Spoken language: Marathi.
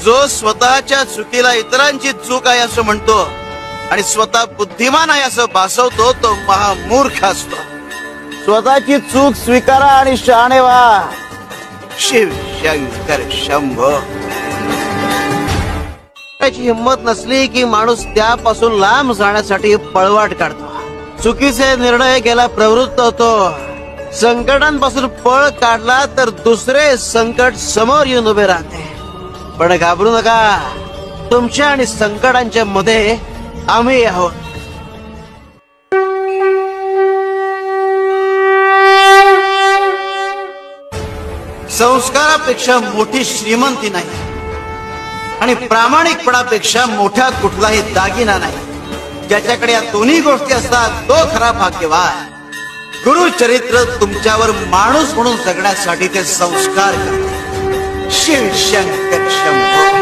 जो स्वतःच्या चुकीला इतरांची चूक आहे असं म्हणतो आणि स्वतः बुद्धिमान आहे असं भासवतो तो महामूर्ख असतो. स्वतःची चूक स्वीकारा आणि शहाणे व्हा. शिव शंकर शंभो. त्याची हिंमत नसली की माणूस त्यापासून लांब जाण्यासाठी पळवाट काढतो. चुकीचे निर्णय घ्यायला प्रवृत्त होतो. संकटांपासून पळ काढला तर दुसरे संकट समोर येऊन उभे राहते. पण घाबरू नका, तुमच्या आणि संकटांच्या मध्ये आम्ही आहोत. संस्कारापेक्षा मोठी श्रीमंती नाही आणि प्रामाणिकपणापेक्षा मोठा कुठलाही दागिना नाही. ज्याच्याकडे या दोन्ही गोष्टी असतात तो खरा भाग्यवान. गुरुचरित्र तुमच्यावर माणूस म्हणून जगण्यासाठी ते संस्कार करते. शिव शंकर शंभो.